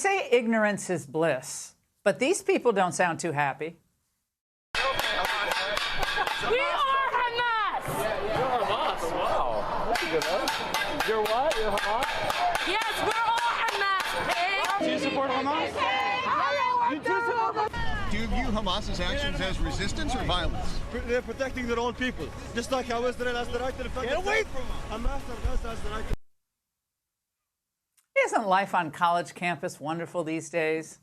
Say ignorance is bliss, but these people don't sound too happy. We are Hamas! You're Hamas, wow. That's a good one. You're what? You're Hamas? Yes, we're all Hamas, pig! Do you support Hamas? You do support Hamas? Do you view Hamas's actions as resistance or violence? They're protecting their own people, just like how Israel has the right to defend itself. Get away from Hamas and Gaza has the right to... Isn't life on college campus wonderful these days?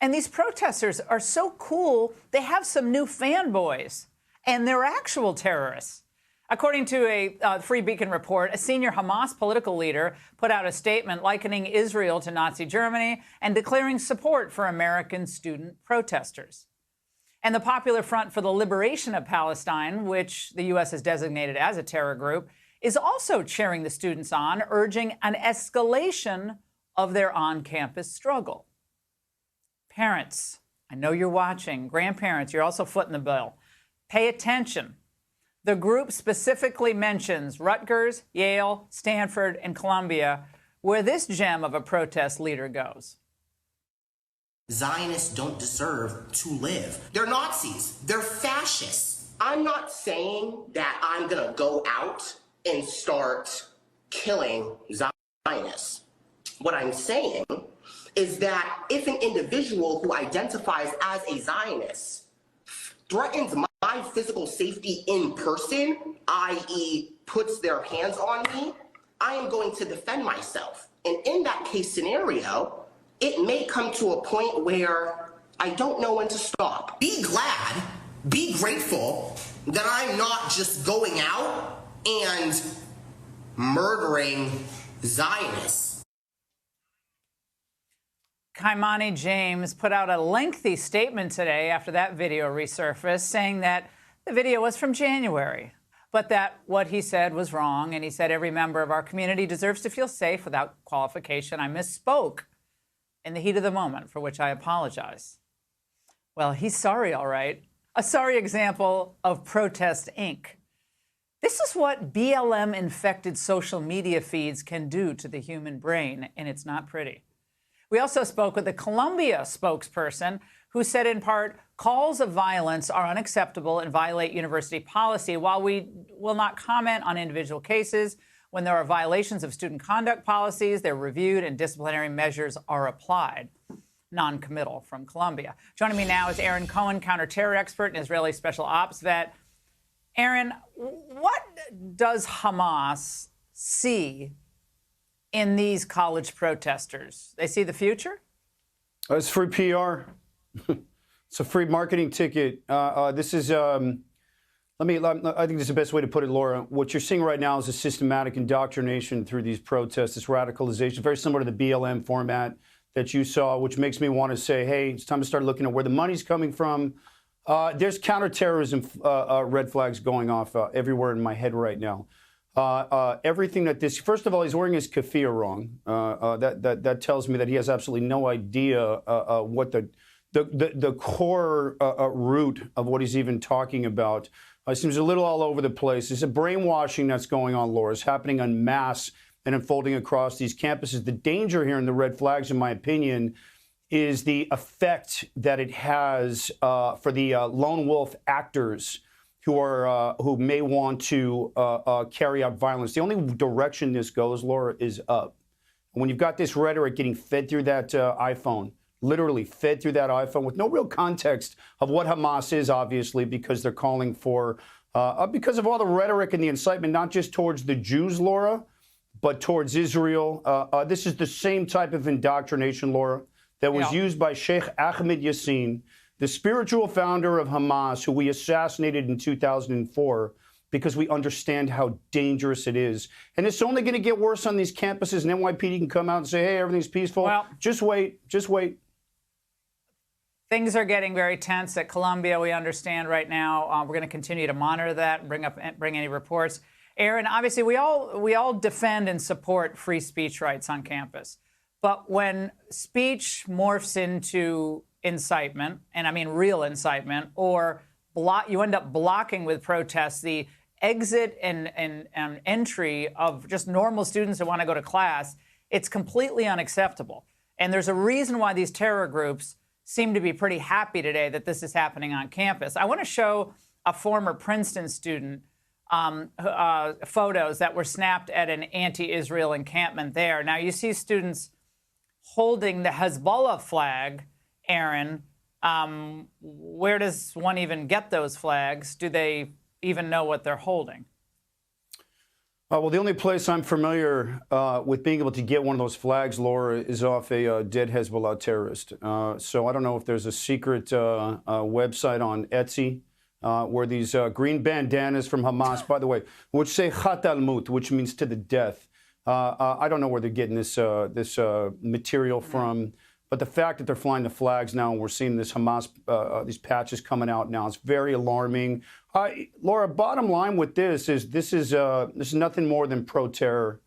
And these protesters are so cool, they have some new fanboys, and they're actual terrorists. According to a Free Beacon report, a senior Hamas political leader put out a statement likening Israel to Nazi Germany and declaring support for American student protesters. And the Popular Front for the Liberation of Palestine, which the U.S. has designated as a terror group, is also cheering the students on, urging an escalation of their on-campus struggle. Parents, I know you're watching. Grandparents, you're also footing the bill. Pay attention. The group specifically mentions Rutgers, Yale, Stanford, and Columbia, where this gem of a protest leader goes. Zionists don't deserve to live. They're Nazis. They're fascists. I'm not saying that I'm going to go out and start killing Zionists. What I'm saying is that if an individual who identifies as a Zionist threatens my physical safety in person, i.e. puts their hands on me, I am going to defend myself. And in that case scenario, it may come to a point where I don't know when to stop. Be glad, be grateful that I'm not just going out and murdering Zionists. Kaimani James put out a lengthy statement today after that video resurfaced, saying that the video was from January, but that what he said was wrong, and he said every member of our community deserves to feel safe without qualification. I misspoke in the heat of the moment, for which I apologize. Well, he's sorry, all right. A sorry example of Protest Inc. This is what BLM-infected social media feeds can do to the human brain, and it's not pretty. We also spoke with the Columbia spokesperson who said, in part, calls of violence are unacceptable and violate university policy. While we will not comment on individual cases, when there are violations of student conduct policies, they're reviewed and disciplinary measures are applied. Non-committal from Columbia. Joining me now is Aaron Cohen, counterterror expert and Israeli Special Ops vet. Aaron, what does Hamas see in these college protesters? They see the future? It's free PR. It's a free marketing ticket. This is, I think this is the best way to put it, Laura. What you're seeing right now is a systematic indoctrination through these protests, this radicalization, very similar to the BLM format that you saw, which makes me want to say, hey, it's time to start looking at where the money's coming from. There's counterterrorism red flags going off everywhere in my head right now. Everything that this, first of all, he's wearing his keffiyeh wrong. That tells me that he has absolutely no idea what the core root of what he's even talking about. It seems a little all over the place. There's a brainwashing that's going on, Laura. It's happening en masse and unfolding across these campuses. The danger here in the red flags, in my opinion, is the effect that it has for the lone wolf actors who may want to carry out violence. The only direction this goes, Laura, is up. When you've got this rhetoric getting fed through that iPhone, literally fed through that iPhone with no real context of what Hamas is, obviously, because they're calling for, because of all the rhetoric and the incitement, not just towards the Jews, Laura, but towards Israel. This is the same type of indoctrination, Laura, that was used by Sheikh Ahmed Yassin, the spiritual founder of Hamas, who we assassinated in 2004, because we understand how dangerous it is. And it's only going to get worse on these campuses, and NYPD can come out and say, hey, everything's peaceful. Well, just wait, just wait. Things are getting very tense at Columbia, we understand right now. We're going to continue to monitor that and bring any reports. Aaron, obviously, we all defend and support free speech rights on campus. But when speech morphs into incitement, and I mean real incitement, or you end up blocking with protests the exit and entry of just normal students who want to go to class, it's completely unacceptable. And there's a reason why these terror groups seem to be pretty happy today that this is happening on campus. I want to show a former Princeton student photos that were snapped at an anti-Israel encampment there. Now, you see students holding the Hezbollah flag, Aaron. Where does one even get those flags? Do they even know what they're holding? Well, the only place I'm familiar with being able to get one of those flags, Laura, is off a dead Hezbollah terrorist. So I don't know if there's a secret website on Etsy where these green bandanas from Hamas, by the way, which say Khat al-Mut, which means to the death. I don't know where they're getting this material from. But the fact that they're flying the flags now, and we're seeing this Hamas, these patches coming out now, it's very alarming. Laura, bottom line with this is nothing more than pro-terror,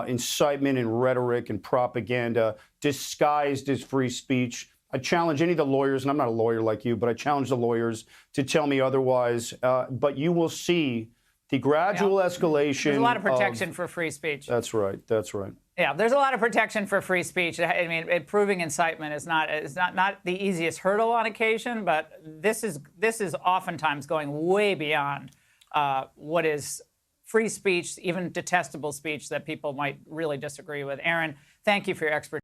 incitement and rhetoric and propaganda disguised as free speech. I challenge any of the lawyers, and I'm not a lawyer like you, but I challenge the lawyers to tell me otherwise. But you will see the gradual escalation. There's a lot of protection for free speech. That's right. That's right. Yeah, there's a lot of protection for free speech. I mean, proving incitement is not the easiest hurdle on occasion, but this is oftentimes going way beyond what is free speech, even detestable speech that people might really disagree with. Aaron, thank you for your expertise.